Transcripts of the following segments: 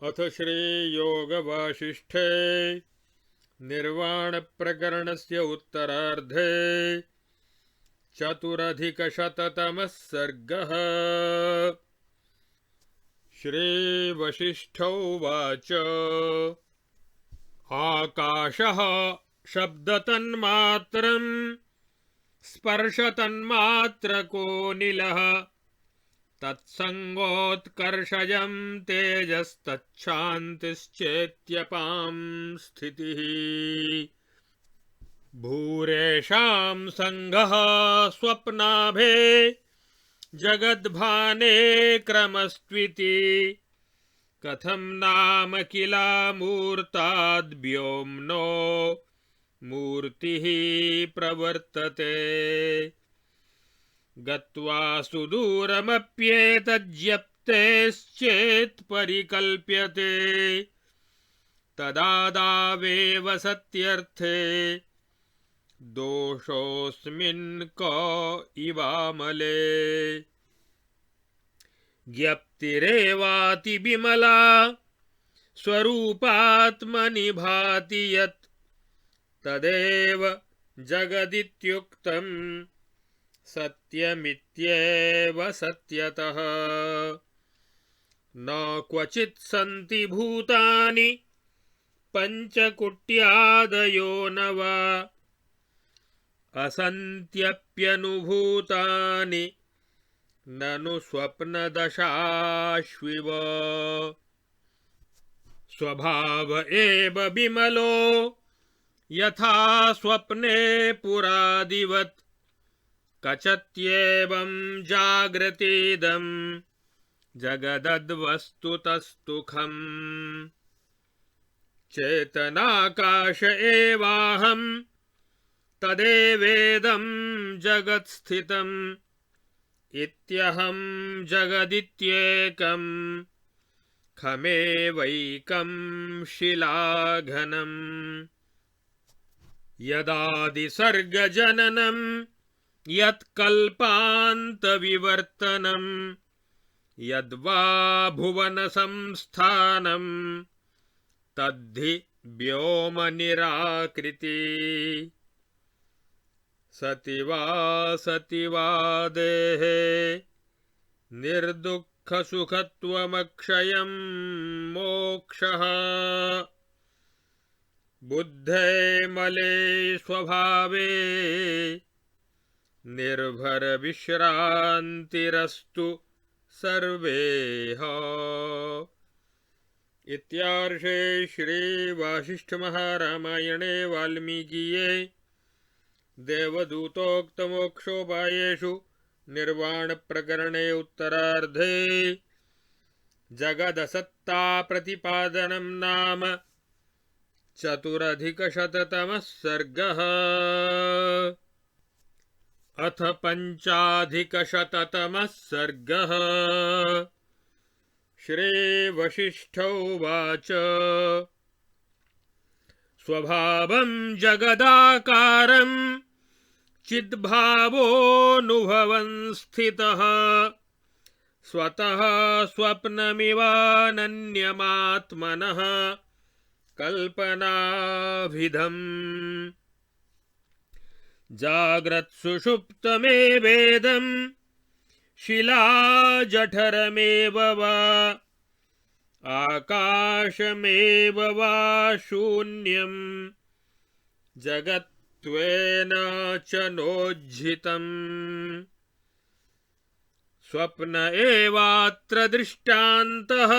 अथ श्रीयोगवासिष्ठे निर्वाणप्रकरणस्य उत्तरार्धे चतुरधिकशततमः सर्गः। श्रीवसिष्ठ उवाच आकाशः शब्दतन्मात्रं स्पर्शतन्मात्रको निलः तत्संगोत्कर्षजं तेजस्तच्छान्तिश्चेत्यपां स्थितिः। भूरेषां संगः स्वप्नाभे जगद्भाने क्रमस्त्विति कथं नाम किलामूर्ताद्व्योम्नो मूर्तिः प्रवर्तते। गत्वा सुदूरमप्येतज्जप्तेश्चेत् परिकल्प्यते तदादावेव सत्यर्थे दोषोऽस्मिन् क इवामले। ज्ञप्तिरेवाति विमला स्वरूपात्मनि भाति यत् तदेव जगदित्युक्तम् सत्यमित्येव सत्यतः। न क्वचित् सन्ति भूतानि पञ्चकुट्यादयो न वा असन्त्यप्यनुभूतानि ननु स्वप्नदशाश्विव। स्वभाव एव विमलो यथा स्वप्ने पुरादिवत् कचत्येवं जागृतिदं जगदद्वस्तुतस्तुखम्। चेतनाकाश एवाहं तदेवेदं जगत्स्थितम् इत्यहं जगदित्येकं खमेवैकं शिलाघनम्। यदादिसर्गजननं यत्कल्पान्तविवर्तनं यद्वा भुवनसंस्थानं तद्धि व्योमनिराकृति। सति वा देहे निर्दुःखसुखत्वमक्षयं मोक्षः। बुद्धे मले स्वभावे निर्भरविश्रान्तिरस्तु सर्वेह। इत्यार्षे श्रीवासिष्ठमहारामायणे वाल्मीकिये देवदूतोक्तमोक्षोपायेषु निर्वाणप्रकरणे उत्तरार्धे जगदसत्ताप्रतिपादनं नाम चतुरधिकशततमः सर्गः। अथ पञ्चाधिकशततमः सर्गः। श्रीवसिष्ठ उवाच स्वभावं जगदाकारं चिद्भावोऽनुभवन् स्थितः स्वतः स्वप्नमिवानन्यमात्मनः कल्पनाभिधम्। जाग्रत्सुषुप्तमेवेदं शिलाजठरमेव वा आकाशमेव वा शून्यं जगत्त्वेन च नोज्झितम्। स्वप्न एवात्र दृष्टान्तः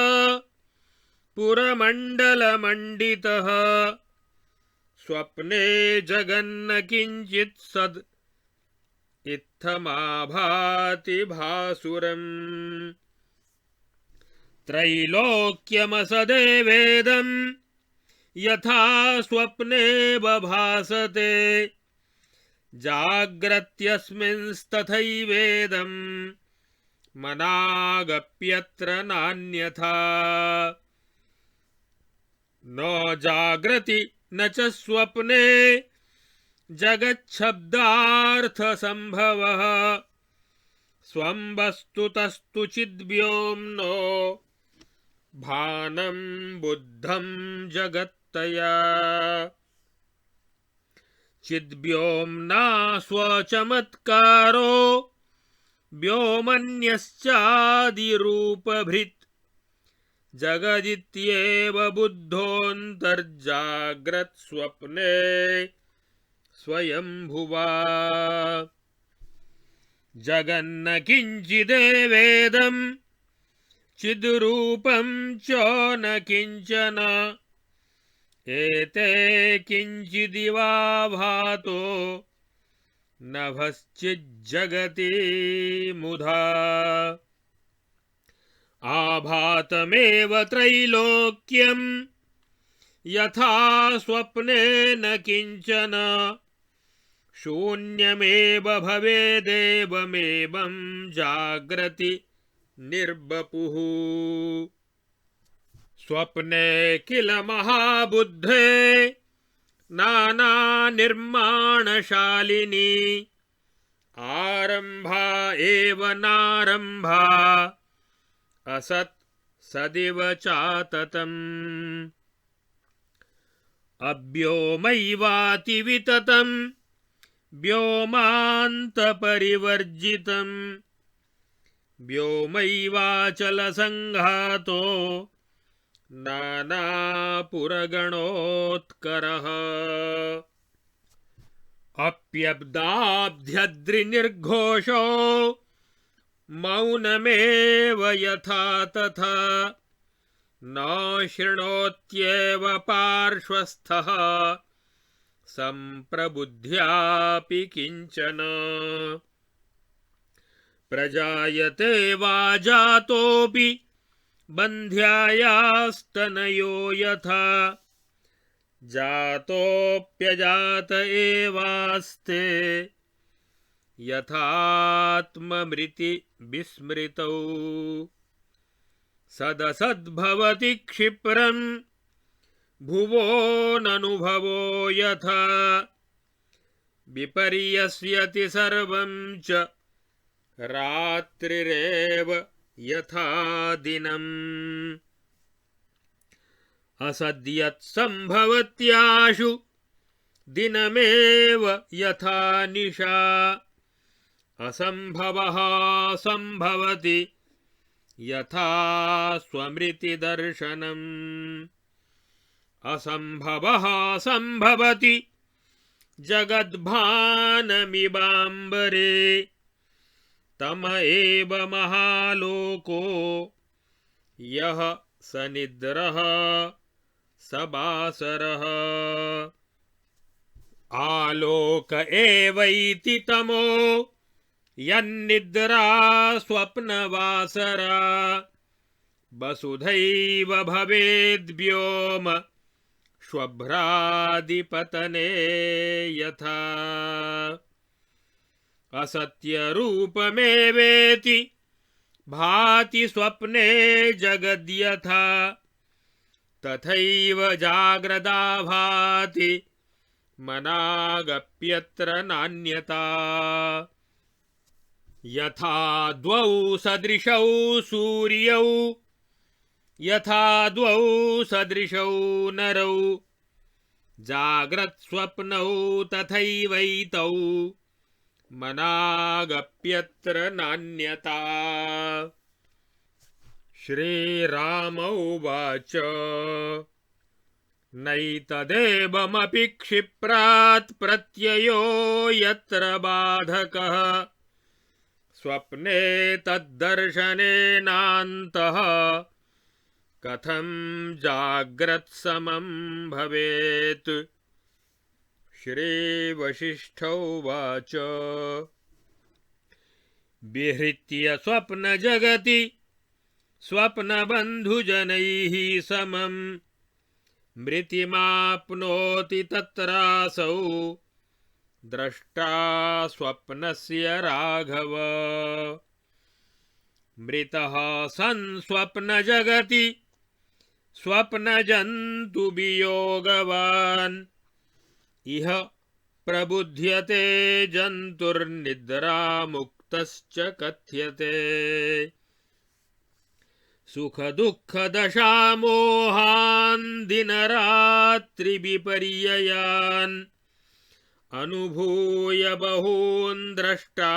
पुरमण्डलमण्डितः स्वप्ने जगन्न किञ्चित् सद् इत्थमाभाति भासुरम्। त्रैलोक्यमसदेवेदं यथा स्वप्ने बभासते जाग्रत्यस्मिंस्तथैवेदं मनागप्यत्र नान्यथा। न जाग्रति न च स्वप्ने जगच्छब्दार्थसम्भवः स्वं वस्तुतस्तु चिद्व्योम्नो भानं बुद्धं जगत्तया चिद्व्योम्ना स्वचमत्कारो व्योमन्यश्चादिरूपभृत् जगदित्येव बुद्धोऽन्तर्जाग्रत्स्वप्ने स्वयंभुवा जगन्न किञ्चिदेवेदं चिद्रूपं च न किञ्चन एते किञ्चिदिवा भातो नभश्चिज्जगति मुधा आभातमेव त्रैलोक्यं यथा स्वप्ने न किञ्चन शून्यमेव भवेदेवमेवं जाग्रति निर्वपुः स्वप्ने किल महाबुद्धे नानानिर्माणशालिनी आरम्भा एव नारम्भा असत् सदिव चाततम् अव्योमैवातिविततं व्योमान्तपरिवर्जितं व्योमैवाचलसङ्घातो नानापुरगणोत्करः अप्यब्दाब्ध्यद्रिनिर्घोषो मौनमेव यथा तथा न शृणोत्येव पार्श्वस्थः सम्प्रबुद्ध्यापि किञ्चन प्रजायते वा जातोऽपि बन्ध्यायास्तनयो यथा जातोऽप्यजात एवास्ते यथात्ममृति विस्मृतौ सदसद्भवति क्षिप्रं भुवो ननुभवो यथा विपर्यस्यति सर्वं च रात्रिरेव यथा दिनम् असद्यत्सम्भवत्याशु दिनमेव यथा निशा असम्भवः सम्भवति यथा स्वमृतिदर्शनम् असम्भवः सम्भवति जगद्भानमिवाम्बरे तम एव महालोको यः सनिद्रः सबासरः आलोक एवैति तमो यन्निद्रा स्वप्नवासरा वसुधैव भवेद्व्योम श्वभ्रादिपतने यथा असत्यरूपमेवेति भाति स्वप्ने जगद्यथा तथैव जाग्रदा भाति मनागप्यत्र नान्यता यथा द्वौ सदृशौ सूर्यौ यथा द्वौ सदृशौ नरौ जाग्रत्स्वप्नौ तथैवैतौ मनागप्यत्र नान्यता श्रीराम उवाच नैतदेवमपि क्षिप्रात् प्रत्ययो यत्र बाधकः स्वप्ने तद्दर्शनेनान्तः कथं जाग्रत्समं भवेत् श्रीवसिष्ठ उवाच विहृत्य स्वप्नजगति स्वप्नबन्धुजनैः समं मृतिमाप्नोति तत्रासौ द्रष्टा स्वप्नस्य राघव मृतः सन् स्वप्नजगति स्वप्नजन्तुवियोगवान् इह प्रबुध्यते जन्तुर्निद्रामुक्तश्च कथ्यते सुख दुःख दशामोहान् दिनरात्रिविपर्ययान् अनुभूय बहून् द्रष्टा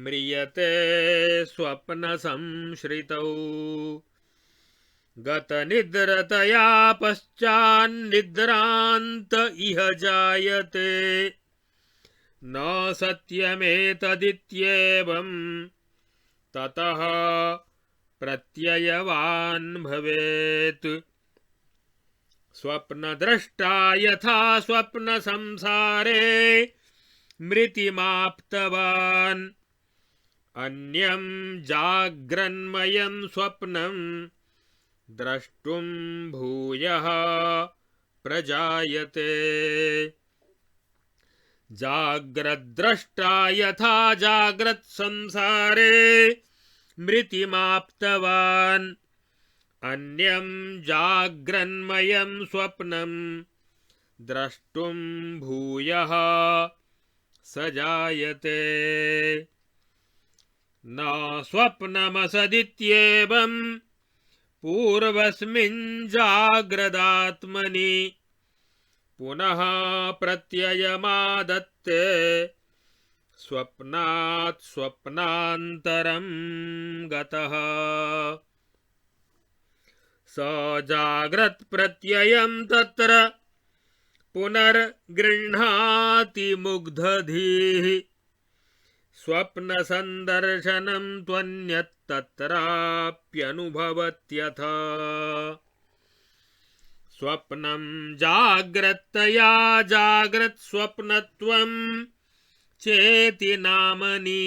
म्रियते स्वप्न संश्रितौ गतनिद्रतया पश्चान्निद्रान्त इह जायते न सत्यमेतदित्येवं ततः प्रत्ययवान् भवेत् स्वप्नद्रष्टा यथा स्वप्न संसारे मृतिमाप्तवान् अन्यं जाग्रन्मयं स्वप्नं द्रष्टुं भूयः प्रजायते जाग्रद्द्रष्टा यथा जाग्रत् संसारे मृतिमाप्तवान् अन्यं जाग्रन्मयं स्वप्नं द्रष्टुं भूयः स जायते न स्वप्नमसदित्येवं पूर्वस्मिन् जाग्रदात्मनि पुनः प्रत्ययमादत्ते स्वप्नात् स्वप्नान्तरं गतः स जाग्रत् प्रत्ययं तत्र पुनर्गृह्णाति मुग्धधीः स्वप्न संदर्शनं त्वन्यत्तत्राप्यनुभवत्यथ स्वप्नं जाग्रत्तया जाग्रत् स्वप्नत्वं चेति नामनि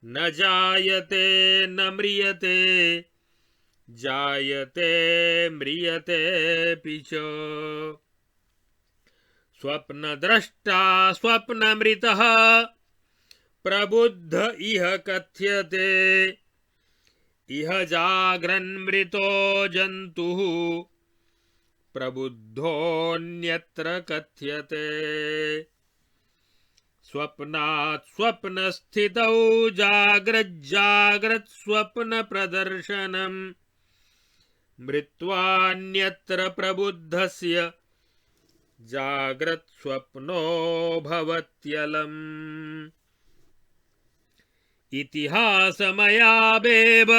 न जायते न म्रियते जायते म्रियतेऽपि च स्वप्नद्रष्टा स्वप्नमृतः प्रबुद्ध इह कथ्यते इह जाग्रन्मृतो जन्तुः प्रबुद्धोऽन्यत्र कथ्यते स्वप्नात् स्वप्नस्थितौ जाग्रज्जाग्रत् स्वप्न प्रदर्शनम् मृत्वान्यत्र प्रबुद्धस्य जाग्रत् स्वप्नो भवत्यलम् इतिहासमयावेव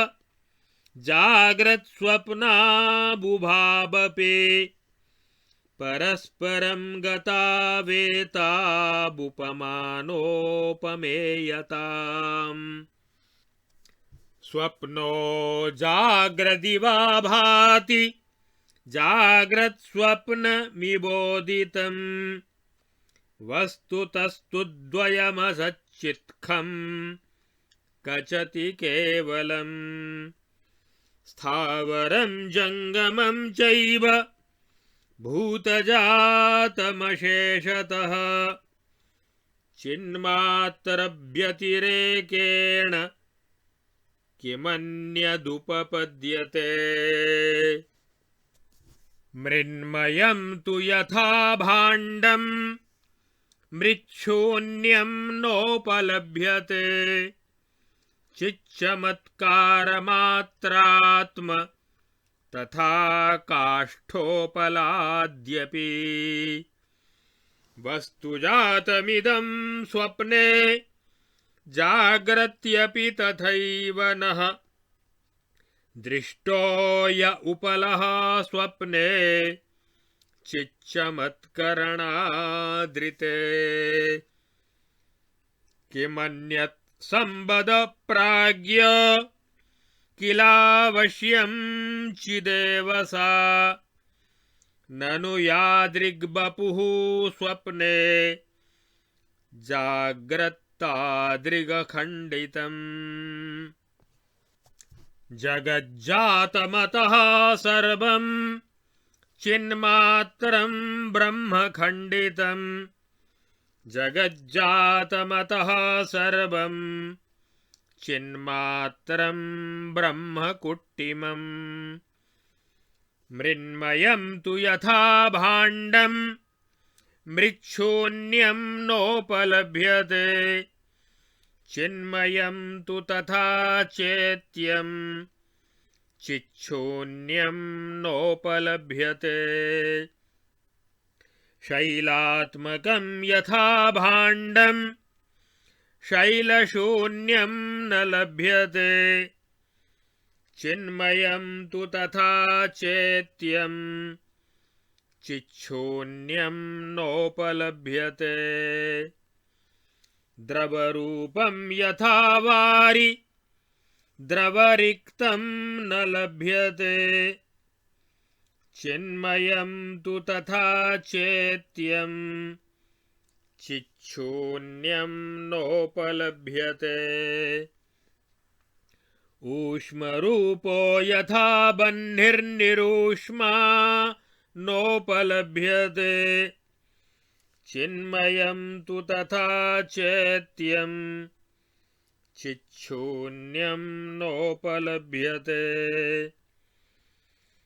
जाग्रत् स्वप्नाबुभावपि परस्परं गता वेताबुपमानोपमेयताम् स्वप्नो जाग्रदिवा भाति जाग्रत् स्वप्नमिबोधितम् वस्तुतस्तु द्वयमसच्चित्खम् कचति केवलम् स्थावरं जङ्गमं चैव भूतजातमशेषतः चिन्मात्रव्यतिरेकेण किमन्यदुपपद्यते मृन्मयं तु यथा भाण्डं मृच्छून्यं नोपलभ्यते चिच्चमत्कारमात्रात्म तथा काष्ठोपलाद्यपि वस्तुजातमिदं स्वप्ने जाग्रत्यपि तथैव नः दृष्टो य उपलः स्वप्ने चिच्चमत्करणादृते किमन्यत् संवद प्राज्ञ किलावश्यं चिदेव सा ननु यादृग्वपुः स्वप्ने जाग्रत्तादृगखण्डितम् जगज्जातमतः सर्वं चिन्मात्रं ब्रह्मखण्डितम् जगज्जातमतः सर्वं चिन्मात्रं ब्रह्मकुट्टिमम् मृन्मयं तु यथा भाण्डं मृच्छून्यं नोपलभ्यते चिन्मयं तु तथा चेत्यं चिच्छून्यं नोपलभ्यते शैलात्मकं यथा भाण्डं शैलशून्यं न लभ्यते चिन्मयं तु तथा चेत्यं चिच्छून्यं नोपलभ्यते द्रवरूपं यथा वारि द्रवरिक्तं न लभ्यते चिन्मयं तु तथा चेत्यं चिच्छून्यं नोपलभ्यते ऊष्मरूपो यथा बह्निर्निरूष्मा नोपलभ्यते चिन्मयं तु तथा चेत्यं चिच्छून्यं नोपलभ्यते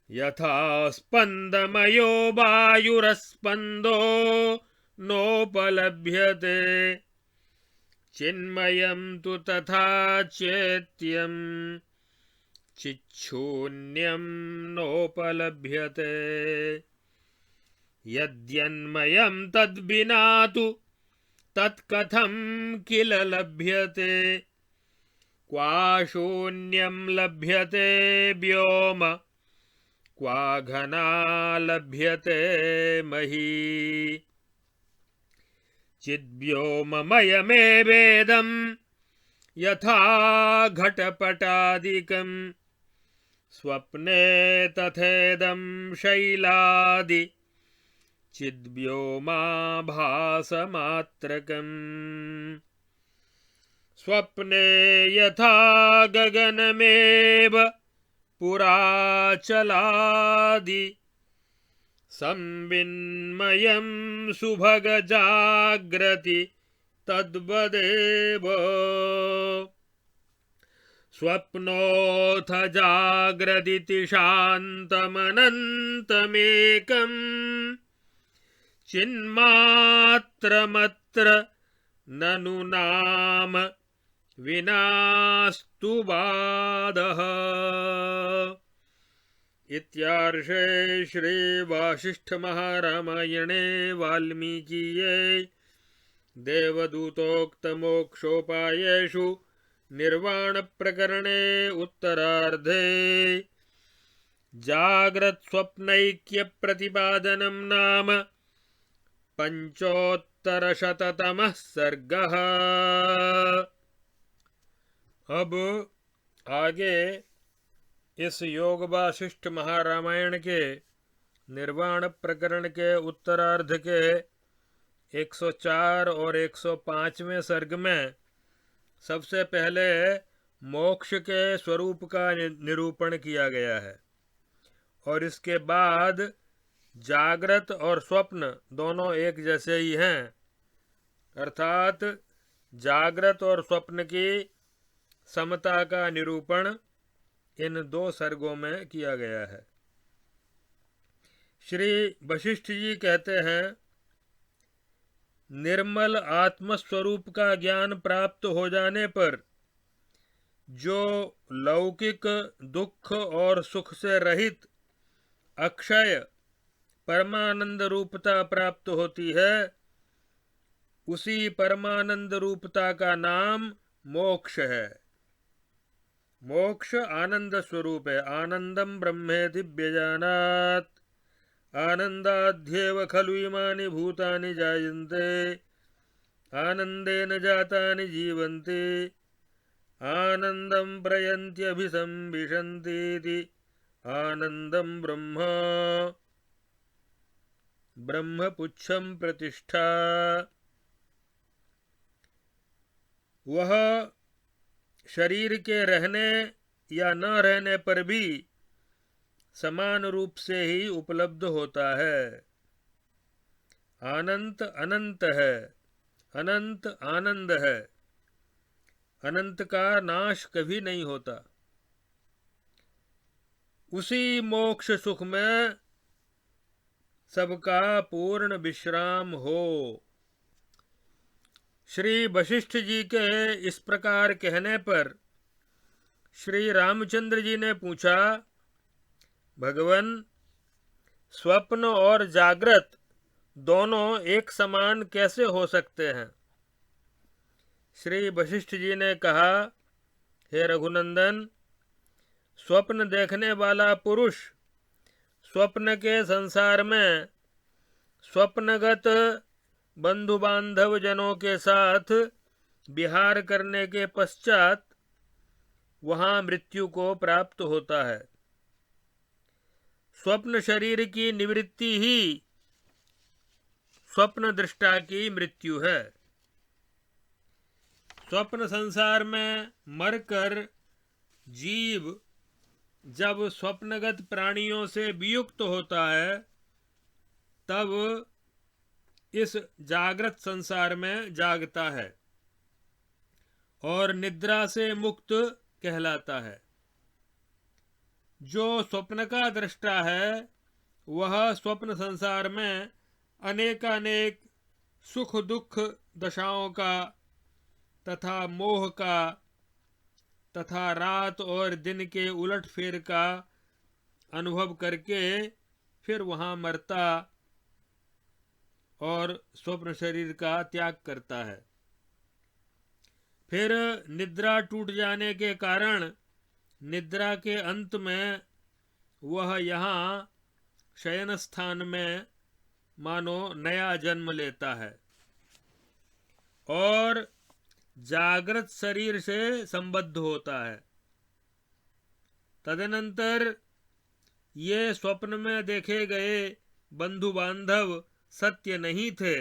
यथा स्पन्दमयो वायुरस्पन्दो नोपलभ्यते चिन्मयं तु तथा चेत्यं चिच्छून्यं नोपलभ्यते यद्यन्मयं तद्विना तु तत्कथं किल लभ्यते क्वा शून्यं लभ्यते व्योम क्वा घना लभ्यते मही चिद्व्योममयमेवेदं यथा घटपटादिकं स्वप्ने तथेदं शैलादि चिद्व्योमाभासमात्रकम् स्वप्ने यथा गगनमेव पुराचलादि संविन्मयं सुभगजाग्रति तद्वदेव स्वप्नोऽथ जाग्रदिति शान्तमनन्तमेकं चिन्मात्रमत्र ननु नाम विनास्तु बाधः। इत्यार्षे श्री वासिष्ठ महारामायणे वाल्मीकीये देवदूतोक्त मोक्षोपायेषु निर्वाण प्रकरणे उत्तरार्धे जाग्रत स्वप्नैक्य प्रतिपादनं नाम पंचोत्तरशततमः सर्गः। अब आगे इस योग वासिष्ठ महारामायण के निर्वाण प्रकरण के उत्तरार्ध के 104 और 105वें सर्ग में सबसे पहले मोक्ष के स्वरूप का निरूपण किया गया है और इसके बाद जागृत और स्वप्न दोनों एक जैसे ही हैं, अर्थात जागृत और स्वप्न की समता का निरूपण इन दो सर्गों में किया गया है। श्री वशिष्ठ जी कहते हैं, निर्मल आत्मस्वरूप का ज्ञान प्राप्त हो जाने पर जो लौकिक दुख और सुख से रहित अक्षय परमानंद रूपता प्राप्त होती है, उसी परमानंद रूपता का नाम मोक्ष है। मोक्ष आनंद स्वरूप है। आनंदम ब्रह्मेति व्यजानात् आनंदाध्येव खलु इमानि भूतानि जायन्ते आनंदेन जातानि जीवन्ति आनंदं प्रयन्त्यभिसंविशन्तीति आनंदं ब्रह्मपुच्छं प्रतिष्ठा। वह शरीर के रहने या न रहने पर भी समान रूप से ही उपलब्ध होता है। अनंत अनंत है, अनंत आनंद है, अनंत का नाश कभी नहीं होता। उसी मोक्ष सुख में सबका पूर्ण विश्राम हो। श्री वशिष्ठ जी के इस प्रकार कहने पर श्री रामचंद्र जी ने पूछा, भगवन, स्वप्न और जागृत दोनों एक समान कैसे हो सकते हैं? श्री वशिष्ठ जी ने कहा, हे रघुनंदन, स्वप्न देखने वाला पुरुष स्वप्न के संसार में स्वप्नगत बंधु बांधव जनों के साथ विहार करने के पश्चात वहां मृत्यु को प्राप्त होता है। स्वप्न शरीर की निवृत्ति ही स्वप्न दृष्टा की मृत्यु है। स्वप्न संसार में मरकर जीव जब स्वप्नगत प्राणियों से वियुक्त होता है तब इस जागृत संसार में जागता है और निद्रा से मुक्त कहलाता है। जो स्वप्न का दृष्टा है वह स्वप्न संसार में अनेकानेक सुख दुख दशाओं का तथा मोह का तथा रात और दिन के उलट फेर का अनुभव करके फिर वहां मरता और स्वप्न शरीर का त्याग करता है। फिर निद्रा टूट जाने के कारण निद्रा के अंत में वह यहाँ शयन स्थान में मानो नया जन्म लेता है और जागृत शरीर से संबद्ध होता है। तदनंतर ये स्वप्न में देखे गए बंधु बांधव सत्य नहीं थे,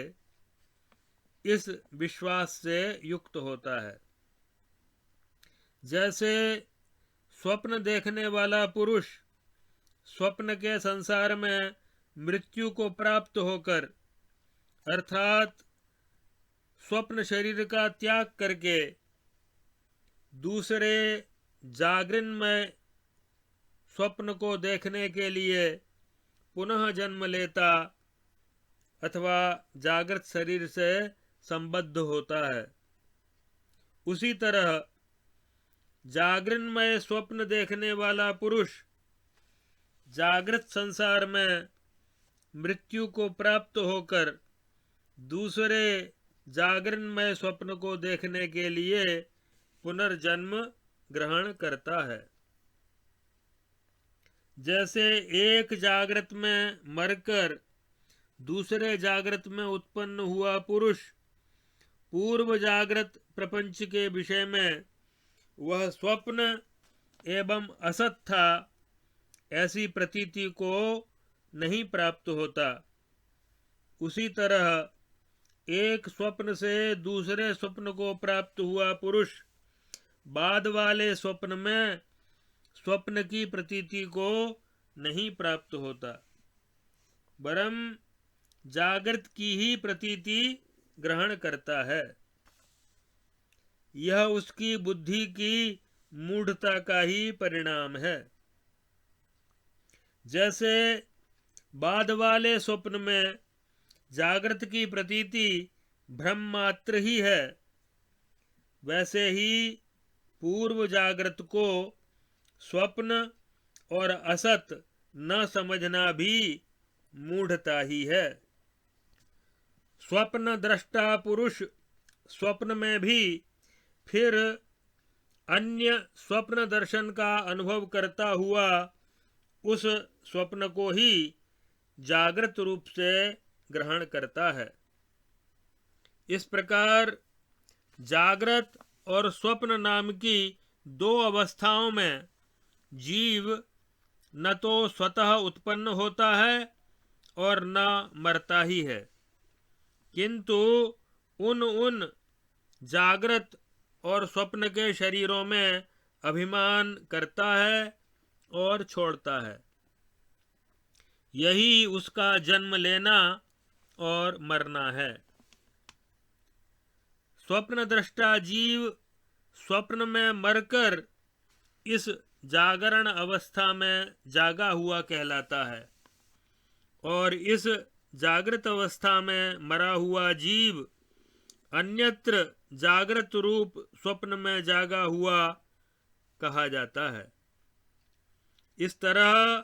इस विश्वास से युक्त होता है। जैसे स्वप्न देखने वाला पुरुष स्वप्न के संसार में मृत्यु को प्राप्त होकर अर्थात स्वप्न शरीर का त्याग करके दूसरे जागरणमय स्वप्न को देखने के लिए पुनः जन्म लेता अथवा जागृत शरीर से संबद्ध होता है, उसी तरह जागरणमय स्वप्न देखने वाला पुरुष जागृत संसार में मृत्यु को प्राप्त होकर दूसरे जागरणमय स्वप्न को देखने के लिए पुनर्जन्म ग्रहण करता है। जैसे एक जागृत में मरकर दूसरे जागृत में उत्पन्न हुआ पुरुष पूर्व जागृत प्रपंच के विषय में वह स्वप्न एवं असत था ऐसी प्रतीति को नहीं प्राप्त होता, उसी तरह एक स्वप्न से दूसरे स्वप्न को प्राप्त हुआ पुरुष बाद वाले स्वप्न में स्वप्न की प्रतीति को नहीं प्राप्त होता, वरम जागृत की ही प्रतीति ग्रहण करता है। यह उसकी बुद्धि की मूढ़ता का ही परिणाम है। जैसे बाद वाले स्वप्न में जागृत की प्रतीति भ्रम मात्र ही है, वैसे ही पूर्व जागृत को स्वप्न और असत न समझना भी मूढ़ता ही है। स्वप्न दृष्टा पुरुष स्वप्न में भी फिर अन्य स्वप्न दर्शन का अनुभव करता हुआ उस स्वप्न को ही जागृत रूप से ग्रहण करता है। इस प्रकार जागृत और स्वप्न नाम की दो अवस्थाओं में जीव न तो स्वतः उत्पन्न होता है और न मरता ही है, किंतु उन जागृत और स्वप्न के शरीरों में अभिमान करता है और छोड़ता है। यही उसका जन्म लेना और मरना है। स्वप्न दृष्टा जीव स्वप्न में मरकर इस जागरण अवस्था में जागा हुआ कहलाता है और इस जागृत अवस्था में मरा हुआ जीव अन्यत्र जागृत रूप स्वप्न में जागा हुआ कहा जाता है। इस तरह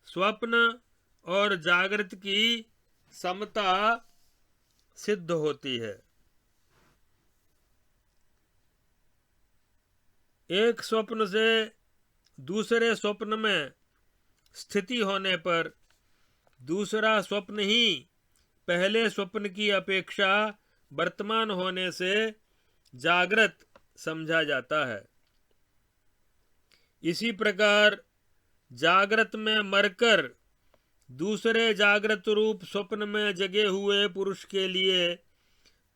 स्वप्न और जागृत की समता सिद्ध होती है। एक स्वप्न से दूसरे स्वप्न में स्थिति होने पर दूसरा स्वप्न ही पहले स्वप्न की अपेक्षा वर्तमान होने से जागृत समझा जाता है। इसी प्रकार जागृत में मरकर दूसरे जागृत रूप स्वप्न में जगे हुए पुरुष के लिए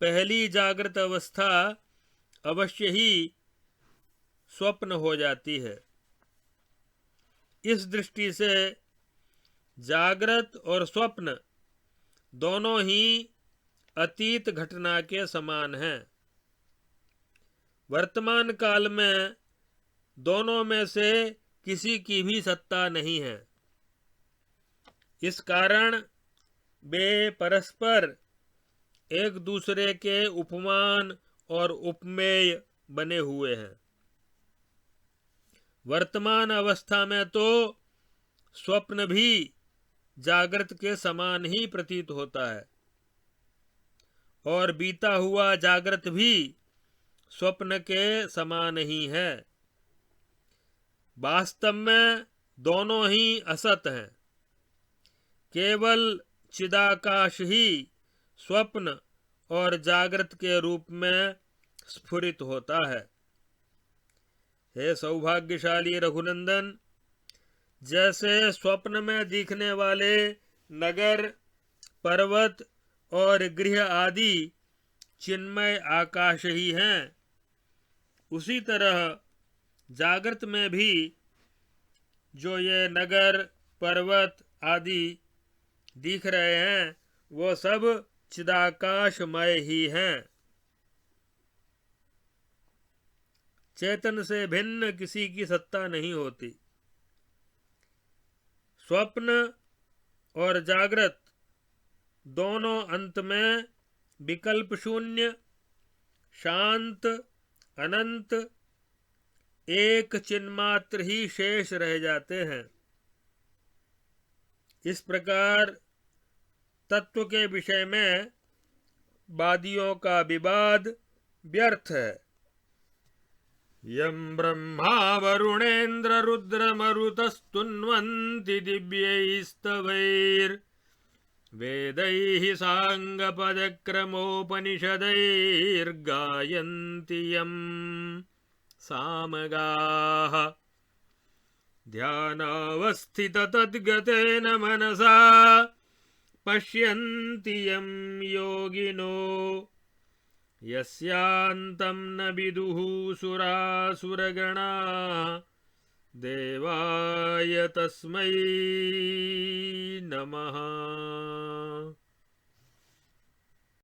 पहली जागृत अवस्था अवश्य ही स्वप्न हो जाती है। इस दृष्टि से जागृत और स्वप्न दोनों ही अतीत घटना के समान हैं। वर्तमान काल में दोनों में से किसी की भी सत्ता नहीं है। इस कारण वे परस्पर एक दूसरे के उपमान और उपमेय बने हुए हैं। वर्तमान अवस्था में तो स्वप्न भी जागृत के समान ही प्रतीत होता है और बीता हुआ जागृत भी स्वप्न के समान ही है। वास्तव में दोनों ही असत हैं। केवल चिदाकाश ही स्वप्न और जागृत के रूप में स्फुरित होता है। हे सौभाग्यशाली रघुनंदन, जैसे स्वप्न में दिखने वाले नगर, पर्वत और गृह आदि चिन्मय आकाश ही हैं, उसी तरह जागृत में भी जो ये नगर, पर्वत आदि दिख रहे हैं वो सब चिदाकाशमय ही हैं। चेतन से भिन्न किसी की सत्ता नहीं होती। स्वप्न और जागृत दोनों अंत में विकल्प शून्य, शांत, अनंत, एक चिन्मात्र ही शेष रह जाते हैं। इस प्रकार तत्व के विषय में वादियों का विवाद व्यर्थ है। यं ब्रह्मा वरुणेन्द्र रुद्रमरुतस्तुन्वन्ति दिव्यैस्तवैर्वेदैः साङ्गपदक्रमोपनिषदैर्गायन्ति यं सामगाः ध्यानावस्थिततद्गतेन मनसा पश्यन्ति यं योगिनो यस्यान्तं न विदुः सुरासुरगणा देवाय तस्मै नमः।